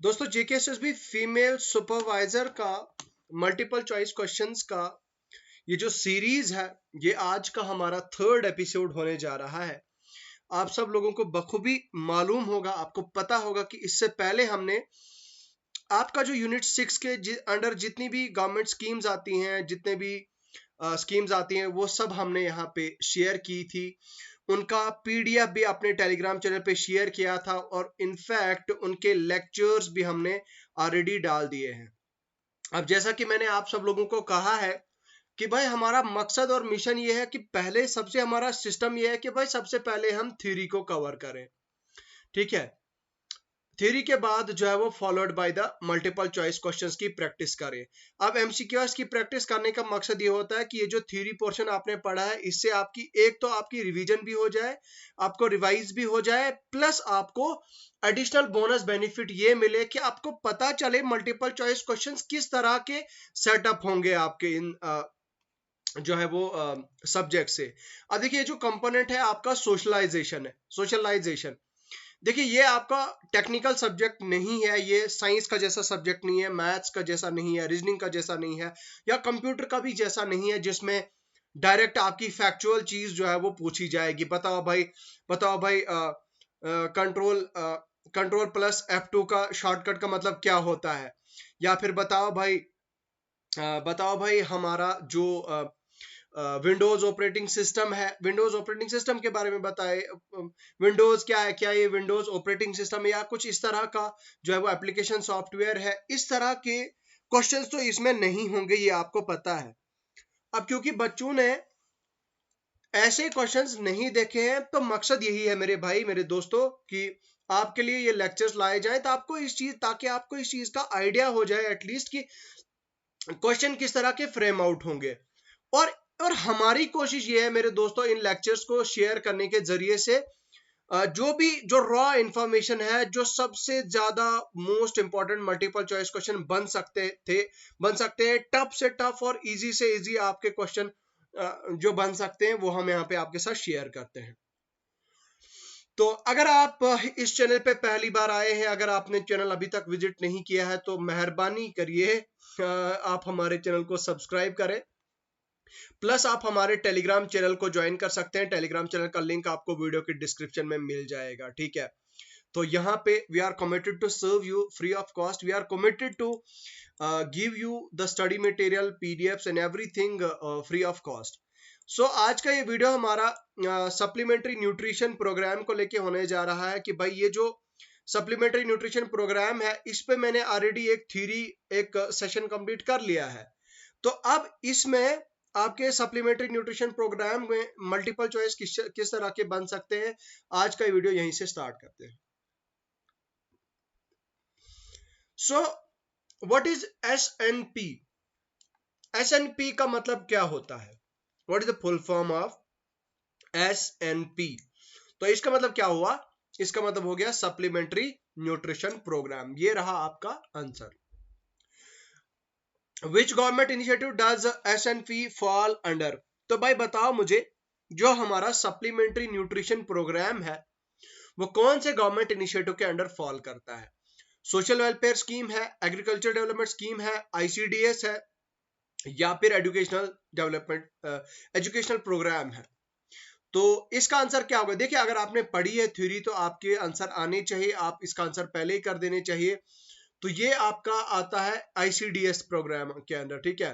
दोस्तों JKSSB female supervisor का multiple choice questions का ये जो सीरीज है, ये आज का हमारा 3rd एपिसोड होने जा रहा है। आप सब लोगों को बखूबी मालूम होगा, आपको पता होगा कि इससे पहले हमने आपका जो यूनिट 6 के अंडर जितनी भी गवर्नमेंट स्कीम्स आती हैं, जितने भी स्कीम्स आती हैं, वो सब हमने यहाँ पे शेयर की थी। उनका पीडीएफ भी अपने टेलीग्राम चैनल पे शेयर किया था और इनफैक्ट उनके लेक्चर्स भी हमने ऑलरेडी डाल दिए हैं। अब जैसा कि मैंने आप सब लोगों को कहा है कि भाई हमारा मकसद और मिशन ये है कि पहले सबसे हमारा सिस्टम ये है कि भाई सबसे पहले हम थ्योरी को कवर करें, ठीक है। थ्योरी के बाद जो है वो followed by the multiple choice questions की प्रैक्टिस करें। अब एमसीक्यूज की प्रैक्टिस करने का मकसद ये होता है कि ये जो थ्योरी पोर्शन आपने पढ़ा है, इससे आपकी एक तो आपकी रिवीजन भी हो जाए, आपको रिवाइज भी हो जाए, प्लस आपको एडिशनल बोनस बेनिफिट ये मिले कि आपको पता चले मल्टीपल चॉइस क्वेश्चंस किस तरह के सेटअप होंगे आपके इन जो है वो सब्जेक्ट से। अब देखिए जो कंपोनेंट है आपका सोशलाइजेशन है, सोशलाइजेशन। देखिए ये आपका टेक्निकल सब्जेक्ट नहीं है, ये साइंस का जैसा सब्जेक्ट नहीं है, मैथ्स का जैसा नहीं है, रीजनिंग का जैसा नहीं है, या कंप्यूटर का भी जैसा नहीं है जिसमें डायरेक्ट आपकी फैक्चुअल चीज जो है वो पूछी जाएगी। बताओ भाई कंट्रोल प्लस F2 का शॉर्टकट का मतलब क्या होता है, या फिर बताओ भाई हमारा जो विंडोज ऑपरेटिंग सिस्टम है, विंडोज ऑपरेटिंग सिस्टम के बारे में बताए। विंडोज क्या है, क्या ये विंडोज ऑपरेटिंग सिस्टम है या कुछ इस तरह का जो है वो एप्लीकेशन सॉफ्टवेयर है। इस तरह के क्वेश्चंस तो इसमें नहीं होंगे, ये आपको पता है। अब क्योंकि बच्चों ने ऐसे क्वेश्चंस नहीं देखे हैं, तो मकसद यही है मेरे भाई मेरे दोस्तों कि आपके लिए ये लेक्चर्स लाए जाए ताकि आपको इस चीज का आइडिया हो जाए एटलीस्ट कि क्वेश्चन किस तरह के फ्रेम आउट होंगे। और और हमारी कोशिश ये है मेरे दोस्तों, इन लेक्चर्स को शेयर करने के जरिए से जो रॉ इंफॉर्मेशन है, जो सबसे ज्यादा most important multiple choice question बन सकते हैं, टफ से टफ और इजी से इजी आपके क्वेश्चन जो बन सकते हैं, वो हम यहाँ पे आपके साथ शेयर करते हैं। तो अगर आप इस चैनल पे पहली बार आए हैं, अगर आपने चैनल अभी तक विजिट नहीं किया है, तो मेहरबानी करिए आप हमारे चैनल को सब्सक्राइब करें, प्लस आप हमारे टेलीग्राम चैनल को ज्वाइन कर सकते हैं। टेलीग्राम चैनल का लिंक आपको वीडियो के डिस्क्रिप्शन में मिल जाएगा, ठीक है। तो यहाँ पे we are committed to serve you free of cost, we are committed to give you the study material, PDFs and everything free of cost. So आज का ये वीडियो हमारा सप्लीमेंट्री न्यूट्रिशन प्रोग्राम को लेके होने जा रहा है कि भाई ये जो सप्लीमेंट्री न्यूट्रिशन प्रोग्राम है, इस पे मैंने ऑलरेडी एक सेशन कंप्लीट कर लिया है। तो अब इसमें आपके सप्लीमेंट्री न्यूट्रिशन प्रोग्राम में मल्टीपल चॉइस किस तरह के बन सकते हैं, आज का वीडियो यहीं से स्टार्ट करते हैं। So what is SNP? SNP का मतलब क्या होता है? What is the full form of SNP? तो इसका मतलब क्या हुआ? इसका मतलब हो गया सप्लीमेंट्री न्यूट्रिशन प्रोग्राम। ये रहा आपका answer. Which government initiative does SNP fall under? तो भाई बताओ मुझे, जो हमारा सप्लीमेंट्री न्यूट्रिशन प्रोग्राम है वो कौन से गवर्नमेंट इनिशिएटिव के अंडर फॉल करता है? सोशल वेलफेयर स्कीम है, एग्रीकल्चर डेवलपमेंट स्कीम है, ICDS है, या फिर एजुकेशनल प्रोग्राम है? तो इसका आंसर क्या होगा? देखिए अगर आपने पढ़ी है थ्योरी तो आपके आंसर आने चाहिए, आप इसका आंसर पहले ही कर देने चाहिए। तो ये आपका आता है ICDS प्रोग्राम के अंदर, ठीक है,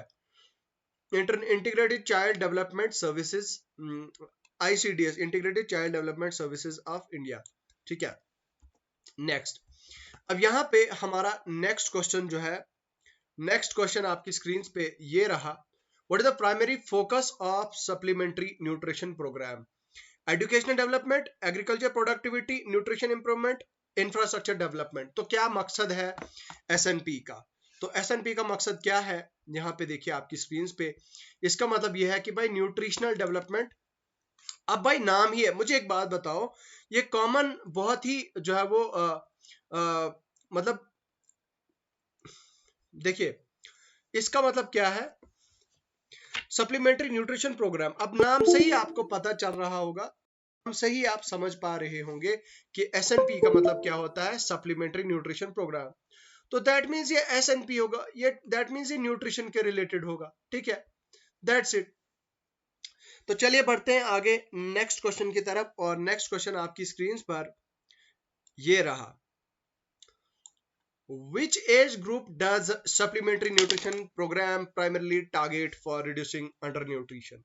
integrated child development services, ICDS integrated child development services of India, ठीक है। नेक्स्ट, अब यहाँ पे हमारा नेक्स्ट क्वेश्चन जो है, नेक्स्ट क्वेश्चन आपकी स्क्रीन पे ये रहा। What is the primary focus of supplementary nutrition programme? Educational development, agriculture productivity, nutrition improvement, infrastructure development. तो क्या मकसद है SNP का? तो SNP का मकसद क्या है? यहाँ पे देखिए आपकी स्क्रीन पे, इसका मतलब यह है कि भाई न्यूट्रिशनल डेवलपमेंट। अब भाई नाम ही है। मुझे एक बात बताओ, ये कॉमन बहुत ही जो है वो मतलब देखिए इसका मतलब क्या है, सप्लीमेंट्री न्यूट्रिशन प्रोग्राम। अब नाम से ही आपको पता चल रहा होगा, नाम से ही आप समझ पा रहे होंगे कि SNP का मतलब क्या होता है, सप्लीमेंट्री न्यूट्रिशन प्रोग्राम। तो दैट मीन्स ये SNP होगा, ये दैट मीन्स ये न्यूट्रिशन के रिलेटेड होगा, ठीक है, दैट्स इट। तो चलिए बढ़ते हैं आगे नेक्स्ट क्वेश्चन की तरफ, और नेक्स्ट क्वेश्चन आपकी स्क्रीन पर ये रहा, which age group does supplementary nutrition program primarily target for reducing undernutrition?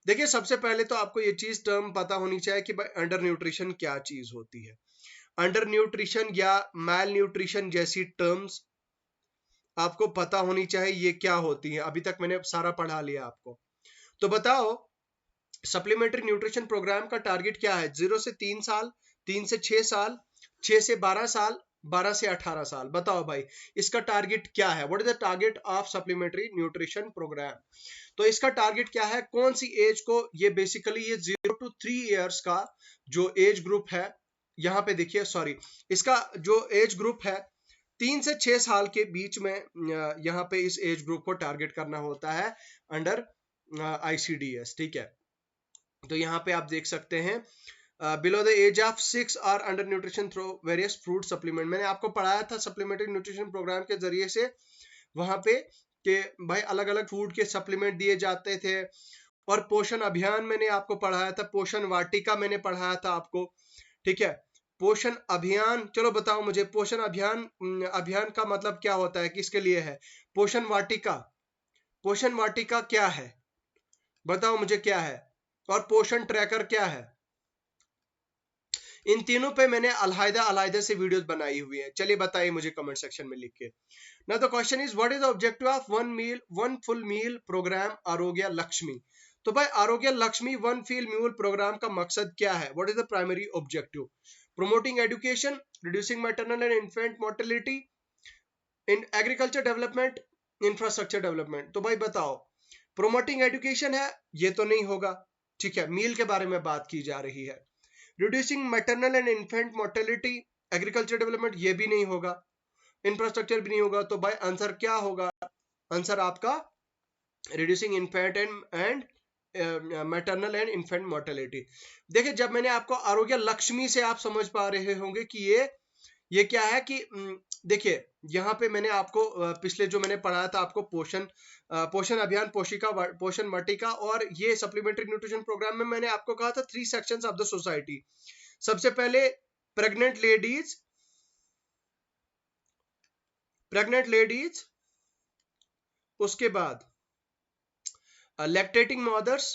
देखिए सबसे पहले तो आपको ये चीज टर्म पता होनी चाहिए कि भाई अंडर न्यूट्रिशन क्या चीज होती है। अंडर न्यूट्रिशन या मैल न्यूट्रिशन जैसी टर्म्स आपको पता होनी चाहिए ये क्या होती है। अभी तक मैंने सारा पढ़ा लिया आपको, तो बताओ सप्लीमेंट्री न्यूट्रिशन प्रोग्राम का टारगेट क्या है? 0 से 3 साल, 3 से 6 साल, 6 से 12 साल, 12 से 18 साल। बताओ भाई इसका टारगेट क्या है? What is the target of supplementary nutrition programme? तो इसका टारगेट क्या है, कौन सी एज को? ये बेसिकली ये 0 to 3 इयर्स का जो एज ग्रुप है, यहाँ पे देखिए, सॉरी, इसका जो एज ग्रुप है 3 से 6 साल के बीच में, यहाँ पे इस एज ग्रुप को टारगेट करना होता है अंडर ICDS, ठीक है। तो यहाँ पे आप देख सकते हैं below the age of 6 are under nutrition through various fruit supplement. मैंने आपको पढ़ाया था सप्लीमेंट्री न्यूट्रिशन प्रोग्राम के जरिए से वहां पे कि भाई अलग अलग फूड के सप्लीमेंट दिए जाते थे। और पोषण अभियान मैंने आपको पढ़ाया था, पोषण वाटिका मैंने पढ़ाया था आपको, ठीक है। पोषण अभियान, चलो बताओ मुझे पोषण अभियान का मतलब क्या होता है, किसके लिए है? पोषण वाटिका क्या है बताओ मुझे क्या है? और पोषण ट्रैकर क्या है? इन तीनों पे मैंने अलग से वीडियोस बनाई हुई है। चलिए बताइए मुझे कमेंट सेक्शन में लिख के। Now the question is what is the objective of one full meal programme Arogya Lakshmi? तो भाई Arogya Lakshmi one full meal programme का मकसद क्या है? What is the primary objective? Promoting education, reducing maternal and infant mortality, in agriculture development, infrastructure development. तो भाई बताओ promoting education है? ये तो नहीं होगा, ठीक है, मील के बारे में बात की जा रही है। Reducing maternal and infant mortality, agriculture development, ये भी नहीं होगा। इंफ्रास्ट्रक्चर भी नहीं होगा। तो भाई आंसर क्या होगा? आंसर आपका reducing infant and maternal and infant mortality. देखिए जब मैंने आपको आरोग्य लक्ष्मी से आप समझ पा रहे होंगे कि ये क्या है कि देखिए यहाँ पे मैंने आपको पिछले जो मैंने पढ़ाया था आपको पोषण अभियान, पोषण वाटिका और ये सप्लीमेंट्री न्यूट्रिशन प्रोग्राम में मैंने आपको कहा था 3 सेक्शंस ऑफ द सोसाइटी। सबसे पहले प्रेग्नेंट लेडीज, उसके बाद लैक्टेटिंग मदर्स,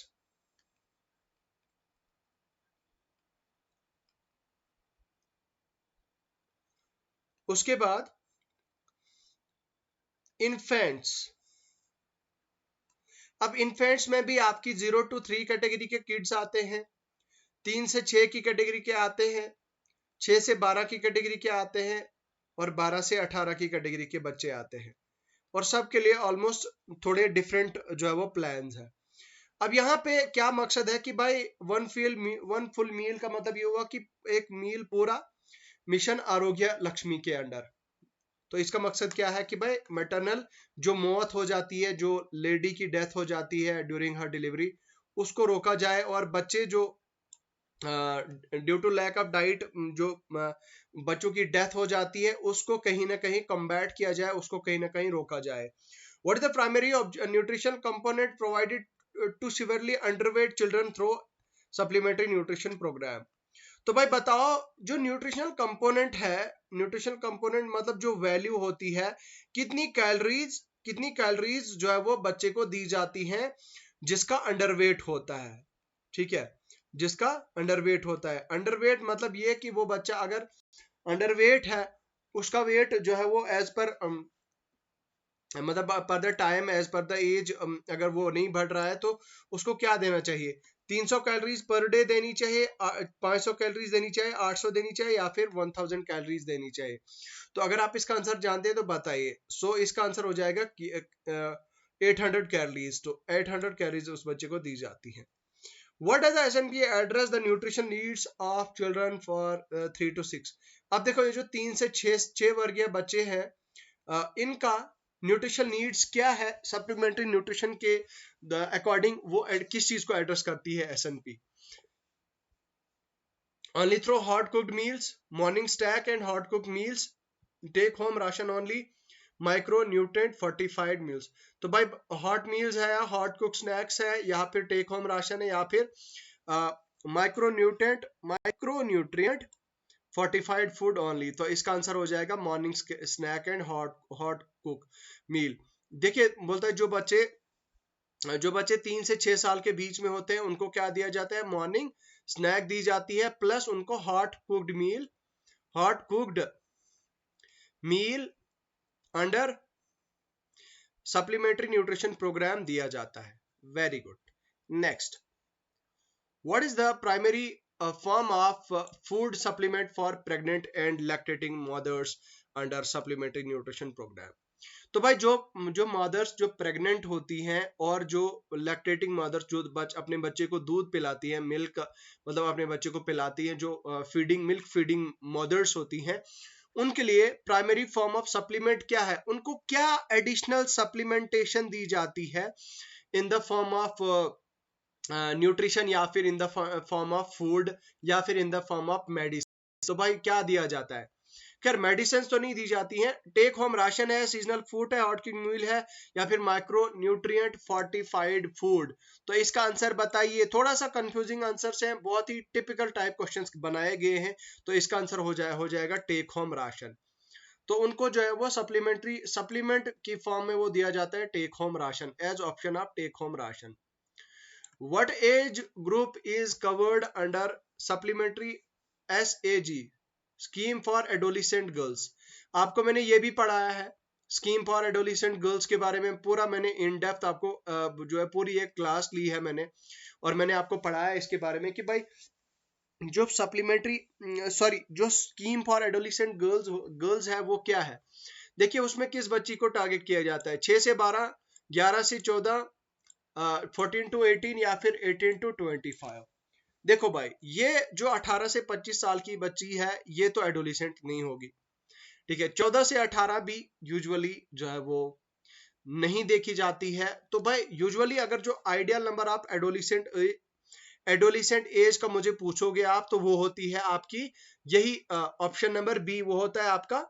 उसके बाद इन्फेंट्स। अब इन्फेंट्स में भी आपकी 0 to 3 कैटेगरी के किड्स आते हैं, 3 से 6 की कैटेगरी के आते हैं, 6 से 12 की कैटेगरी के आते हैं और 12 से 18 की कैटेगरी के बच्चे आते हैं। और सबके लिए ऑलमोस्ट थोड़े डिफरेंट जो है वो प्लान्स है। अब यहाँ पे क्या मकसद है कि भाई वन फुल मील का मतलब ये हुआ कि एक मील पूरा मिशन आरोग्य लक्ष्मी के अंडर। तो इसका मकसद क्या है कि भाई मैटरनल जो मौत हो जाती है, जो लेडी की डेथ हो जाती है ड्यूरिंग हर डिलीवरी, उसको रोका जाए और बच्चे जो due to lack of diet जो बच्चों की डेथ हो जाती है उसको कहीं ना कहीं कम्बैट किया जाए, उसको कहीं ना कहीं रोका जाए। What is the primary nutrition component provided to severely underweight children through supplementary nutrition programme? तो भाई बताओ जो न्यूट्रिशनल कंपोनेंट है, न्यूट्रिशनल कंपोनेंट मतलब जो वैल्यू होती है, कितनी कैलोरीज जो है वो बच्चे को दी जाती हैं जिसका अंडरवेट होता है, ठीक है, जिसका अंडरवेट होता है। अंडरवेट मतलब ये कि वो बच्चा अगर अंडरवेट है, उसका वेट जो है वो एज पर मतलब per the time, as per the age, अगर वो नहीं बढ़ रहा है तो उसको क्या देना चाहिए? 300 कैलोरीज पर डे देनी चाहिए, 500 कैलोरीज देनी चाहिए, 800 देनी चाहिए, या फिर 1000 कैलोरीज देनी चाहिए। तो अगर आप इसका आंसर जानते हैं तो बताइए। सो इसका आंसर हो जाएगा कि 800 कैलोरीज। तो 800 कैलोरीज उस बच्चे को दी जाती है। What does the SNP address the nutrition needs of children for 3 to 6? अब देखो ये जो 3 से 6 वर्गीय बच्चे हैं, इनका न्यूट्रिशन नीड्स क्या है सप्लीमेंट्री न्यूट्रिशन के अकॉर्डिंग, वो किस चीज को एड्रेस करती है SNP? Only through hot cooked meals, morning snack and hot cooked meals, take home ration only micro nutrient fortified meals. तो भाई हॉट मील्स है या हॉट कुक स्नैक्स है या फिर टेक होम राशन है या फिर micro nutrient fortified food only. तो इसका आंसर हो जाएगा morning snack and hot hot cook meal. देखिए बोलता है जो बच्चे 3 से 6 साल के बीच में होते हैं उनको क्या दिया जाता है, मॉर्निंग स्नैक दी जाती है प्लस उनको hot cooked meal under supplementary nutrition programme दिया जाता है। Very good. Next, what is the primary form of food supplement for pregnant and lactating mothers under supplementary nutrition programme. तो भाई जो जो मदर्स जो प्रेग्नेंट होती हैं और जो लैक्टेटिंग मदर्स जो अपने बच्चे को दूध पिलाती हैं, मिल्क मतलब अपने बच्चे को पिलाती हैं, जो मिल्क फीडिंग मदर्स होती हैं, उनके लिए प्राइमरी फॉर्म ऑफ सप्लीमेंट क्या है, उनको क्या एडिशनल सप्लीमेंटेशन दी जाती है in the form of nutrition या फिर in the form of food या फिर in the form of medicine. तो भाई क्या दिया जाता है, खैर मेडिसिन तो नहीं दी जाती हैं, टेक होम राशन है, सीजनल फूड है, हॉट कुकिंग मील है या फिर माइक्रो न्यूट्रिएंट फोर्टिफाइड फूड। तो इसका आंसर बताइए। थोड़ा सा कंफ्यूजिंग आंसर्स हैं, बहुत ही टिपिकल टाइप क्वेश्चंस बनाए गए हैं। तो इसका आंसर हो जाएगा टेक होम राशन। तो उनको जो है वो सप्लीमेंट की फॉर्म में वो दिया जाता है take home ration as option of take home ration. What age group is covered under supplementary SAG scheme for adolescent girls. आपको मैंने ये भी पढ़ाया है स्कीम फॉर एडोलिसेंट गर्ल्स के बारे में, पूरा मैंने इन डेप्थ आपको जो है पूरी एक क्लास ली है मैंने, और मैंने आपको पढ़ाया इसके बारे में कि भाई जो जो स्कीम फॉर एडोलिसेंट गर्ल्स है वो क्या है। देखिए उसमें किस बच्ची को टारगेट किया जाता है, 6 से 12, 11 से 14, 14 to 18 या फिर 18 to 25। देखो भाई ये जो 18 से 25 साल की बच्ची है ये तो एडोलिसेंट नहीं होगी, ठीक है। 14 से 18 भी यूजुअली जो है वो नहीं देखी जाती है। तो भाई यूजुअली अगर जो आइडियल नंबर आप एडोलिसेंट एज का मुझे पूछोगे आप, तो वो होती है आपकी यही ऑप्शन नंबर बी, वो होता है आपका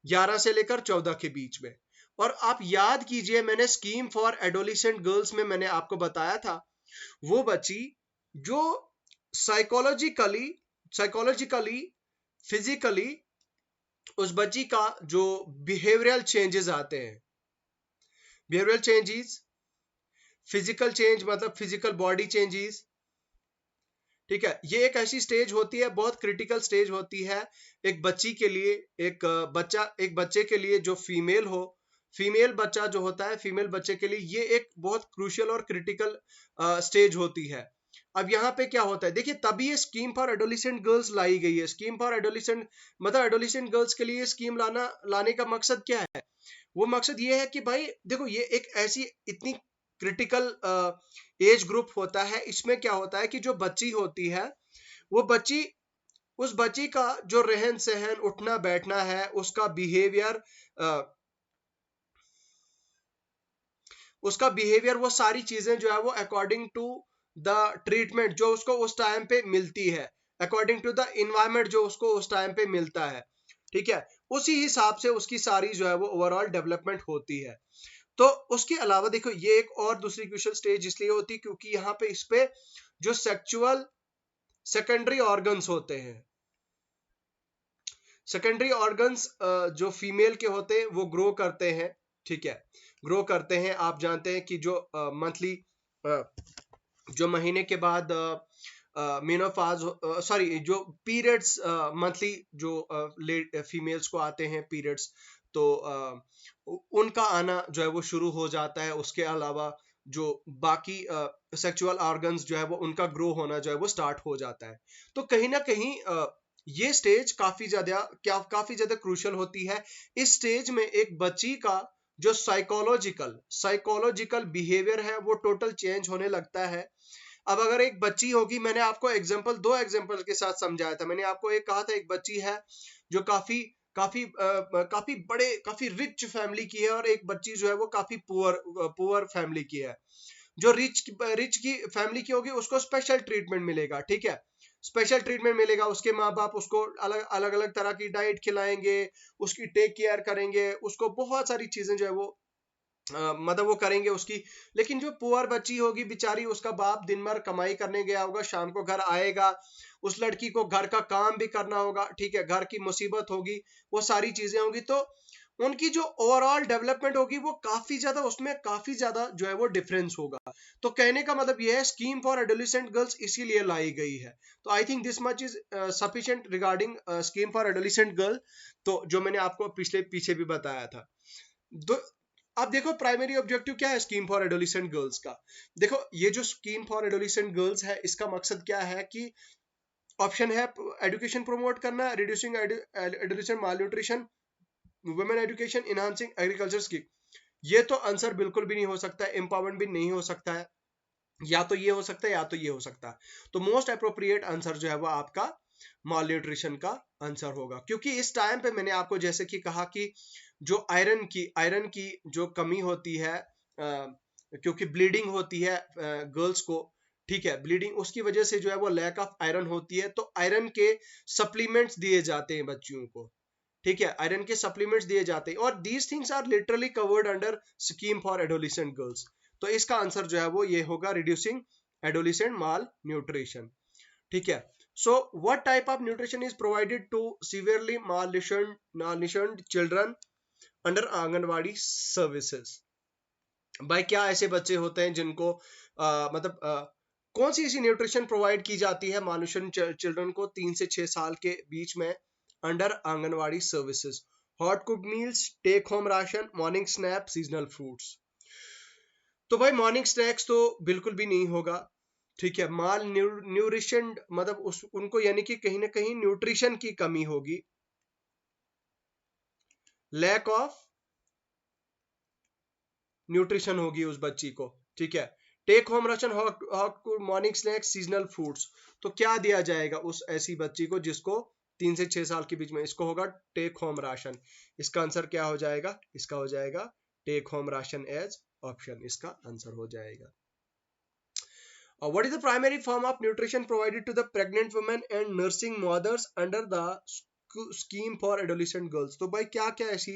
11 से लेकर 14 के बीच में। और आप याद कीजिए मैंने स्कीम फॉर एडोलिसेंट गर्ल्स में मैंने आपको बताया था वो बच्ची जो साइकोलॉजिकली फिजिकली उस बच्ची का जो बिहेवियरल चेंजेस आते हैं, बिहेवियरल चेंजेस, फिजिकल चेंज मतलब फिजिकल बॉडी चेंजेस, ठीक है। ये एक ऐसी स्टेज होती है, बहुत क्रिटिकल स्टेज होती है एक बच्ची के लिए, एक बच्चे के लिए जो फीमेल बच्चा जो होता है, फीमेल बच्चे के लिए ये एक बहुत क्रूशियल और क्रिटिकल स्टेज होती है। अब यहाँ पे क्या होता है, देखिए तभी ये स्कीम फॉर एडोलिसेंट गर्ल्स लाई गई है। स्कीम फॉर एडोलिसेंट मतलब एडोलिसेंट गर्ल्स के लिए स्कीम लाने का मकसद क्या है, वो मकसद ये है कि भाई देखो ये एक ऐसी इतनी क्रिटिकल एज ग्रुप होता है, इसमें क्या होता है कि जो बच्ची होती है वो उस बच्ची का जो रहन सहन, उठना बैठना है, उसका बिहेवियर वो सारी चीजें जो है वो अकॉर्डिंग टू द ट्रीटमेंट जो उसको उस टाइम पे मिलती है, अकॉर्डिंग टू द इन्वायरमेंट जो उसको उस टाइम पे मिलता है, ठीक है, उसी हिसाब से उसकी सारी जो है वो ओवरऑल डेवलपमेंट होती है। तो उसके अलावा देखो ये एक और दूसरी क्रूशियल स्टेज इसलिए होती है क्योंकि यहाँ पे इस पे जो सेक्सुअल सेकेंडरी ऑर्गन्स होते हैं, सेकेंडरी ऑर्गन्स जो फीमेल के होते हैं वो ग्रो करते हैं, ठीक है, ग्रो करते हैं। आप जानते हैं कि जो मंथली जो महीने के बाद मेनोफाज जो पीरियड्स मंथली जो फीमेल्स को आते हैं पीरियड्स, तो उनका आना जो है वो शुरू हो जाता है। उसके अलावा जो बाकी सेक्सुअल ऑर्गन्स जो है वो उनका ग्रो होना जो है वो स्टार्ट हो जाता है। तो कहीं ना कहीं ये स्टेज काफी ज्यादा क्रूशियल होती है। इस स्टेज में एक बच्ची का जो साइकोलॉजिकल बिहेवियर है वो टोटल चेंज होने लगता है। अब अगर एक बच्ची होगी, मैंने आपको दो एग्जांपल के साथ समझाया था। मैंने आपको एक कहा था एक बच्ची है जो काफी रिच फैमिली की है और एक बच्ची जो है वो काफी पुअर फैमिली की है। जो रिच की फैमिली की होगी उसको स्पेशल ट्रीटमेंट मिलेगा, ठीक है। स्पेशल ट्रीटमेंट मिलेगा, उसके माँ बाप उसको अलग अलग अलग तरह की डाइट खिलाएंगे, उसकी टेक केयर करेंगे, उसको बहुत सारी चीजें जो है वो मतलब वो करेंगे उसकी। लेकिन जो पुअर बच्ची होगी बेचारी, उसका बाप दिन भर कमाई करने गया होगा, शाम को घर आएगा, उस लड़की को घर का काम भी करना होगा, ठीक है, घर की मुसीबत होगी, वो सारी चीजें होगी, तो उनकी जो ओवरऑल डेवलपमेंट होगी वो काफी ज्यादा, उसमें काफी ज्यादा जो है वो डिफरेंस होगा। तो कहने का मतलब ये है स्कीम फॉर एडोलेसेंट गर्ल्स इसीलिए लाई गई है। तो I think this much is sufficient regarding scheme for adolescent girl, तो जो मैंने आपको पिछले पीछे भी बताया था। अब देखो प्राइमरी ऑब्जेक्टिव क्या है स्कीम फॉर एडोलेसेंट गर्ल्स का। देखो ये जो स्कीम फॉर एडोलेसेंट गर्ल्स है, इसका मकसद क्या है कि ऑप्शन है एजुकेशन प्रमोट करना, reducing adolescent malnutrition, women education, enhancing agriculture skill. ये तो आंसर बिल्कुल भी नहीं हो सकता है, एम्पावरमेंट भी नहीं हो सकता है, या तो ये हो सकता है या तो ये हो सकता है। तो मोस्ट अप्रोप्रिएट आंसर जो है वो आपका माल न्यूट्रिशन का आंसर होगा, क्योंकि इस टाइम पे मैंने आपको जैसे कि कहा कि जो आयरन की जो कमी होती है, क्योंकि ब्लीडिंग होती है गर्ल्स को, ठीक है, ब्लीडिंग उसकी वजह से जो है वो लैक ऑफ आयरन होती है, तो आयरन के सप्लीमेंट्स दिए जाते हैं बच्चियों को, ठीक है, आयरन के सप्लीमेंट्स दिए जाते हैं, और these things are literally covered under scheme for adolescent girls. तो इसका आंसर जो है वो ये होगा रिड्यूसिंग एडोलेसेंट माल न्यूट्रिशन, ठीक है। So what type of nutrition is provided to severely malnutritioned children under anganwadi services. भाई क्या ऐसे बच्चे होते हैं जिनको मतलब कौन सी ऐसी न्यूट्रिशन प्रोवाइड की जाती है मानुशन चिल्ड्रन को 3 से 6 साल के बीच में under anganwadi services? Hot cook meals, take home ration, morning snap, seasonal fruits. तो भाई मॉर्निंग स्नैक्स तो बिल्कुल भी नहीं होगा, ठीक है। माल न्यूट्रिशन मतलब उनको यानी कि कहीं ना कहीं न्यूट्रिशन की कमी होगी, लैक ऑफ न्यूट्रिशन होगी उस बच्ची को, ठीक है। Take home ration, hot morning snacks, seasonal fruits. तो क्या दिया जाएगा उस ऐसी बच्ची को जिसको 3 से 6 साल के बीच में? इसको होगा टेक होम राशन। इसका आंसर क्या हो जाएगा? इसका हो जाएगा take home ration as option, इसका आंसर हो जाएगा। What is the primary form of nutrition provided to the pregnant women and nursing mothers under the scheme for adolescent girls? तो भाई क्या क्या ऐसी